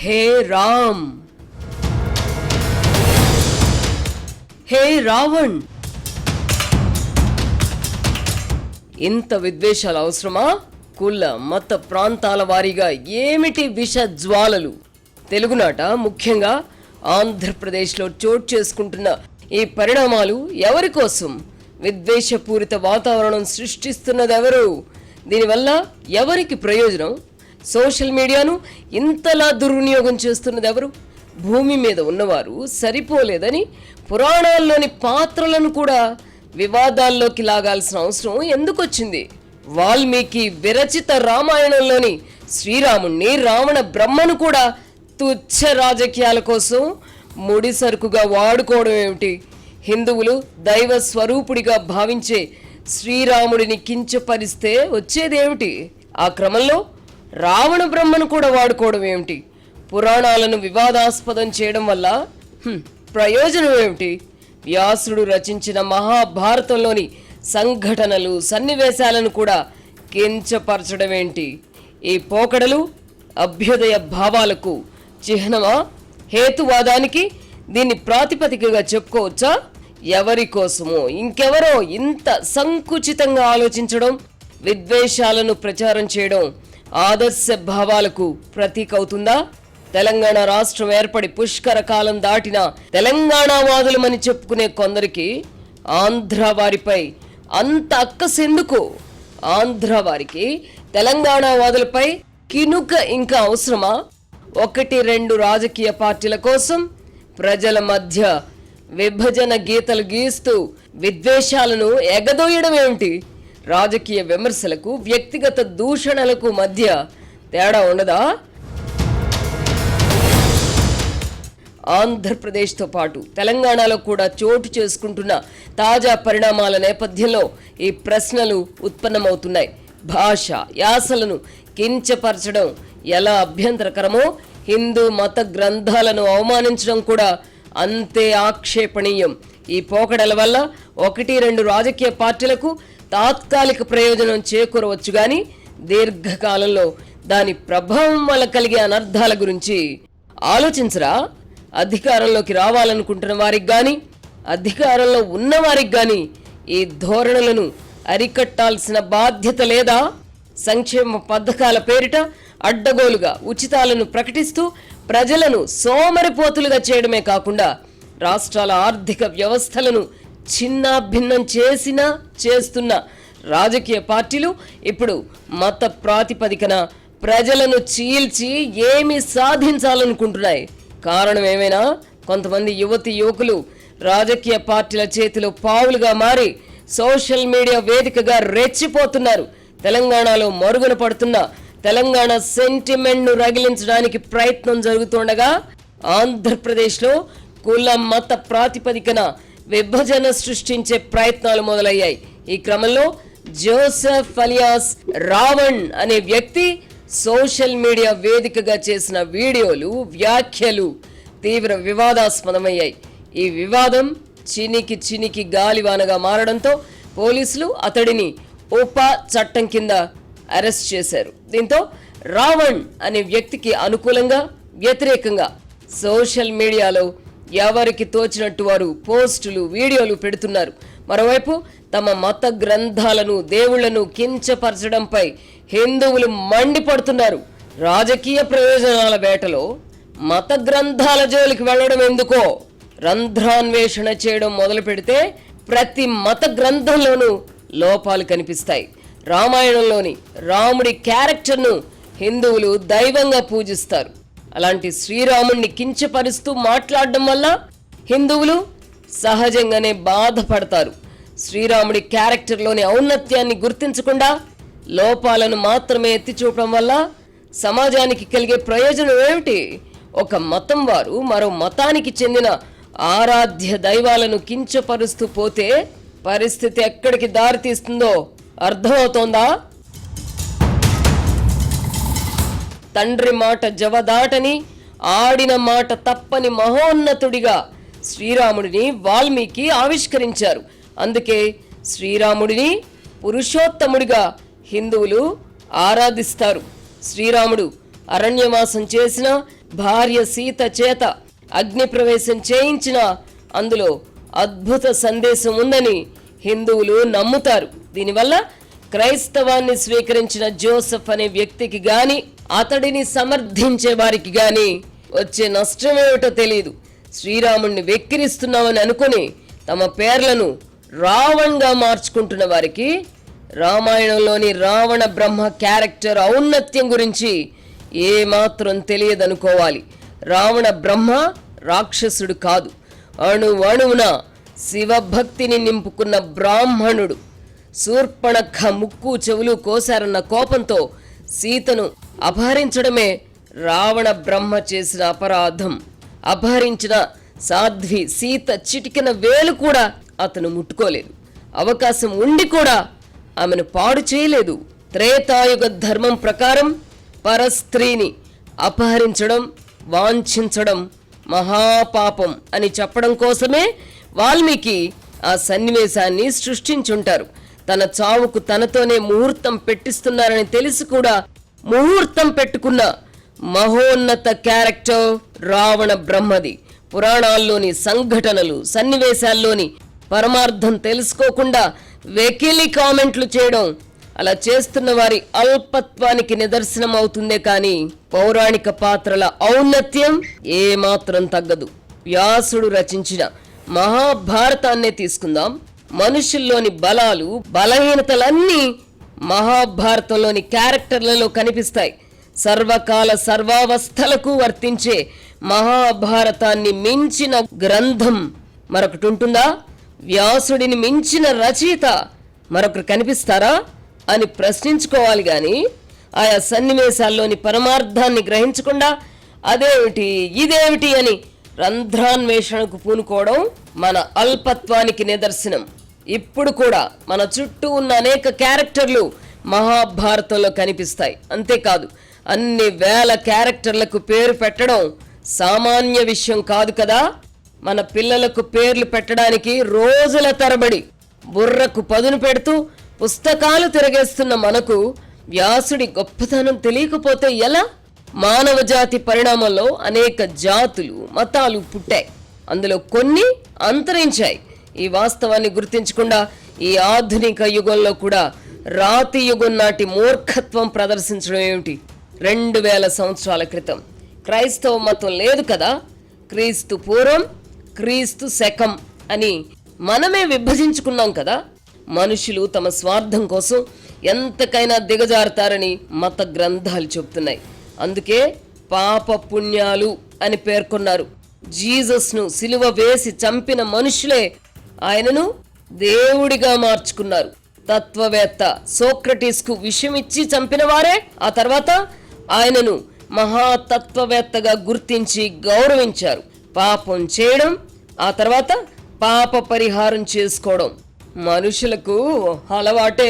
హే రామ్, హే రావణ్, ఇంత విద్వేషాలు అవసరమా? కుల మత ప్రాంతాల వారీగా ఏమిటి విష జ్వాలలు? తెలుగునాట ముఖ్యంగా ఆంధ్రప్రదేశ్లో చోటు చేసుకుంటున్న ఈ పరిణామాలు ఎవరి కోసం? విద్వేషపూరిత వాతావరణం సృష్టిస్తున్నదెవరు? దీనివల్ల ఎవరికి ప్రయోజనం? సోషల్ మీడియాను ఇంతలా దుర్వినియోగం చేస్తున్నదెవరు? భూమి మీద ఉన్నవారు సరిపోలేదని పురాణాల్లోని పాత్రలను కూడా వివాదాల్లోకి లాగాల్సిన అవసరం ఎందుకొచ్చింది? వాల్మీకి విరచిత రామాయణంలోని శ్రీరాముణ్ణి, రావణ బ్రహ్మను కూడా తుచ్చ రాజకీయాల కోసం ముడి సరుకుగా వాడుకోవడం ఏమిటి? హిందువులు దైవ స్వరూపుడిగా భావించే శ్రీరాముడిని కించపరిస్తే వచ్చేదేమిటి? ఆ క్రమంలో రావణ బ్రహ్మను కూడా వాడుకోవడం ఏమిటి? పురాణాలను వివాదాస్పదం చేయడం వల్ల ప్రయోజనం ఏమిటి? వ్యాసుడు రచించిన మహాభారతంలోని సంఘటనలు, సన్నివేశాలను కూడా కించపరచడం ఏంటి? ఈ పోకడలు అభ్యుదయ భావాలకు చిహ్నమా? హేతువాదానికి దీన్ని ప్రాతిపదికగా చెప్పుకోవచ్చా? ఎవరి కోసమో ఇంకెవరో ఇంత సంకుచితంగా ఆలోచించడం, విద్వేషాలను ప్రచారం చేయడం ఆదర్శ భావాలకు ప్రతీక అవుతుందా? తెలంగాణ రాష్ట్రం ఏర్పడి పుష్కర కాలం దాటిన తెలంగాణవాదులమని చెప్పుకునే కొందరికి ఆంధ్ర వారిపై అంత అక్కసెందుకు? ఆంధ్ర వారికి తెలంగాణవాదులపై కినుక ఇంకా అవసరమా? 1-2 రాజకీయ పార్టీల కోసం ప్రజల మధ్య విభజన గీతలు గీస్తూ విద్వేషాలను ఎగదోయడం ఏమిటి? రాజకీయ విమర్శలకు, వ్యక్తిగత దూషణలకు మధ్య తేడా ఉండదా? ఆంధ్రప్రదేశ్తో పాటు తెలంగాణలో కూడా చోటు చేసుకుంటున్న తాజా పరిణామాల నేపథ్యంలో ఈ ప్రశ్నలు ఉత్పన్నమవుతున్నాయి. భాష, యాసలను కించపరచడం ఎలా అభ్యంతరకరమో, హిందూ మత గ్రంథాలను అవమానించడం కూడా అంతే ఆక్షేపణీయం. ఈ పోకడల వల్ల 1-2 రాజకీయ పార్టీలకు తాత్కాలిక ప్రయోజనం చేకూరవచ్చు గాని దీర్ఘకాలంలో దాని ప్రభావం వల్ల కలిగే అనర్థాల గురించి ఆలోచించరా? అధికారంలోకి రావాలనుకుంటున్న వారికి గాని, అధికారంలో ఉన్న వారికి గాని ఈ ధోరణులను అరికట్టాల్సిన బాధ్యత లేదా? సంక్షేమ పథకాల పేరిట అడ్డగోలుగా ఉచితాలను ప్రకటిస్తూ ప్రజలను సోమరిపోతులుగా చేయడమే కాకుండా రాష్ట్రాల ఆర్థిక వ్యవస్థలను చిన్నాభిన్నం చేస్తున్న రాజకీయ పార్టీలు ఇప్పుడు మత ప్రాతిపదికన ప్రజలను చీల్చి ఏమి సాధించాలనుకుంటున్నాయి? కారణం ఏమైనా కొంతమంది యువకులు రాజకీయ పార్టీల చేతిలో పావులుగా మారి సోషల్ మీడియా వేదికగా రెచ్చిపోతున్నారు. తెలంగాణలో మరుగున పడుతున్న తెలంగాణ సెంటిమెంట్ను రగిలించడానికి ప్రయత్నం జరుగుతుండగా ఆంధ్రప్రదేశ్లో కుల మత ప్రాతిపదికన విభజన సృష్టించే ప్రయత్నాలు మొదలయ్యాయి. ఈ క్రమంలో జోసెఫ్ అలియాస్ రావణ్ అనే వ్యక్తి సోషల్ మీడియా వేదికగా చేసిన వీడియోలు, వ్యాఖ్యలు తీవ్ర వివాదాస్పదమయ్యాయి. ఈ వివాదం చినికి గాలివానగా మారడంతో పోలీసులు అతడిని ఉపా చట్టం కింద అరెస్ట్ చేశారు. దీంతో రావణ్ అనే వ్యక్తికి అనుకూలంగా, వ్యతిరేకంగా సోషల్ మీడియాలో ఎవరికి తోచినట్టు వారు పోస్టులు, వీడియోలు పెడుతున్నారు. మరోవైపు తమ మత గ్రంథాలను, దేవుళ్లను కించపరచడంపై హిందువులు మండిపడుతున్నారు. రాజకీయ ప్రయోజనాల వేటలో మత గ్రంథాల జోలికి వెళ్లడం ఎందుకో? రంధ్రాన్వేషణ చేయడం మొదలు పెడితే ప్రతి మత గ్రంథంలోనూ లోపాలు కనిపిస్తాయి. రామాయణంలోని రాముడి క్యారెక్టర్ను హిందువులు దైవంగా పూజిస్తారు. అలాంటి శ్రీరాముడిని కించపరుస్తూ మాట్లాడడం వల్ల హిందువులు సహజంగానే బాధపడతారు. శ్రీరాముడి క్యారెక్టర్లోని ఔన్నత్యాన్ని గుర్తించకుండా లోపాలను మాత్రమే ఎత్తి చూపడం వల్ల సమాజానికి కలిగే ప్రయోజనం ఏమిటి? ఒక మతం వారు మరో మతానికి చెందిన ఆరాధ్య దైవాలను కించపరుస్తూ పోతే పరిస్థితి ఎక్కడికి దారితీస్తుందో అర్థమవుతోందా? తండ్రి మాట జవదాటని, ఆడిన మాట తప్పని మహోన్నతుడిగా శ్రీరాముడిని వాల్మీకి ఆవిష్కరించారు. అందుకే శ్రీరాముడిని పురుషోత్తముడిగా హిందువులు ఆరాధిస్తారు. శ్రీరాముడు అరణ్యవాసం చేసిన, భార్య సీత చేత అగ్ని ప్రవేశం చేయించిన అందులో అద్భుత సందేశం ఉందని హిందువులు నమ్ముతారు. దీనివల్ల క్రైస్తవాన్ని స్వీకరించిన జోసెఫ్ అనే వ్యక్తికి గాని అతడిని సమర్థించే వారికి గాని వచ్చే నష్టమేమిటో తెలియదు. శ్రీరాముణ్ణి వెక్కిరిస్తున్నామని అనుకుని తమ పేర్లను రావణ్గా మార్చుకుంటున్న వారికి రామాయణంలోని రావణ బ్రహ్మ క్యారెక్టర్ ఔన్నత్యం గురించి ఏమాత్రం తెలియదనుకోవాలి. రావణ బ్రహ్మ రాక్షసుడు కాదు, అణువణువున శివభక్తిని నింపుకున్న బ్రాహ్మణుడు. శూర్పణఖ ముక్కు చెవులు కోశారన్న కోపంతో సీతను అపహరించడమే రావణ బ్రహ్మ చేసిన అపరాధం. అపహరించిన సాధ్వి సీత చిటికిన వేలు కూడా అతను ముట్టుకోలేదు. అవకాశం ఉండి కూడా ఆమెను పాడు చేయలేదు. త్రేతాయుగ ధర్మం ప్రకారం పరస్త్రీని అపహరించడం, వాంఛించడం మహాపాపం అని చెప్పడం కోసమే వాల్మీకి ఆ సన్నివేశాన్ని సృష్టించుంటారు. తన చావుకు తనతోనే ముహూర్తం పెట్టిస్తున్నారని తెలిసి కూడా ముహూర్తం పెట్టుకున్న మహోన్నత క్యారెక్టర్ రావణ బ్రహ్మది. పురాణాల్లోని సంఘటనలు, సన్నివేశాల్లోని పరమార్థం తెలుసుకోకుండా వెకిలి కామెంట్లు చేయడం అలా చేస్తున్న వారి అల్పత్వానికి నిదర్శనం అవుతుందే కానీ పౌరాణిక పాత్రల ఔన్నత్యం ఏమాత్రం తగ్గదు. వ్యాసుడు రచించిన మహాభారతాన్నే తీసుకుందాం. మనుషుల్లోని బలాలు, బలహీనతలన్నీ మహాభారతంలోని క్యారెక్టర్లలో కనిపిస్తాయి. సర్వకాల సర్వావస్థలకు వర్తించే మహాభారతాన్ని మించిన గ్రంథం మరొకటి ఉంటుందా? వ్యాసుడిని మించిన రచయిత మరొకరు కనిపిస్తారా అని ప్రశ్నించుకోవాలి గాని ఆయా సన్నివేశాల్లోని పరమార్థాన్ని గ్రహించకుండా అదేమిటి ఇదేమిటి అని రంధ్రాన్వేషణకు పూనుకోవడం మన అల్పత్వానికి నిదర్శనం. ఇప్పుడు కూడా మన చుట్టూ ఉన్న అనేక క్యారెక్టర్లు మహాభారతంలో కనిపిస్తాయి. అంతేకాదు, అన్ని వేల క్యారెక్టర్లకు పేరు పెట్టడం సామాన్య విషయం కాదు కదా. మన పిల్లలకు పేర్లు పెట్టడానికి రోజుల తరబడి బుర్రకు పదును పెడుతూ పుస్తకాలు తిరగేస్తున్న మనకు వ్యాసుడి గొప్పతనం తెలియకపోతే ఎలా? మానవ జాతి పరిణామంలో అనేక జాతులు, మతాలు పుట్టాయి. అందులో కొన్ని అంతరించాయి. ఈ వాస్తవాన్ని గుర్తించకుండా ఈ ఆధునిక యుగంలో కూడా రాతి యుగం నాటి మూర్ఖత్వం ప్రదర్శించడం ఏమిటి? 2000 సంవత్సరాల క్రితం క్రైస్తవ మతం లేదు కదా. క్రీస్తు పూర్వం, క్రీస్తు శకం అని మనమే విభజించుకున్నాం కదా. మనుషులు తమ స్వార్థం కోసం ఎంతకైనా దిగజారుతారని మత గ్రంథాలు చెబుతున్నాయి. అందుకే పాప పుణ్యాలు అని పేర్కొన్నారు. జీసస్ను సిలువ వేసి చంపిన మనుషులే ఆయనను దేవుడిగా మార్చుకున్నారు. తత్వవేత్త సోక్రటీస్కు విషమిచ్చి చంపిన వారే ఆ తర్వాత ఆయనను మహాతత్వవేత్తగా గుర్తించి గౌరవించారు. పాపం చేయడం, ఆ తర్వాత పాప పరిహారం చేసుకోవడం మనుషులకు అలవాటే.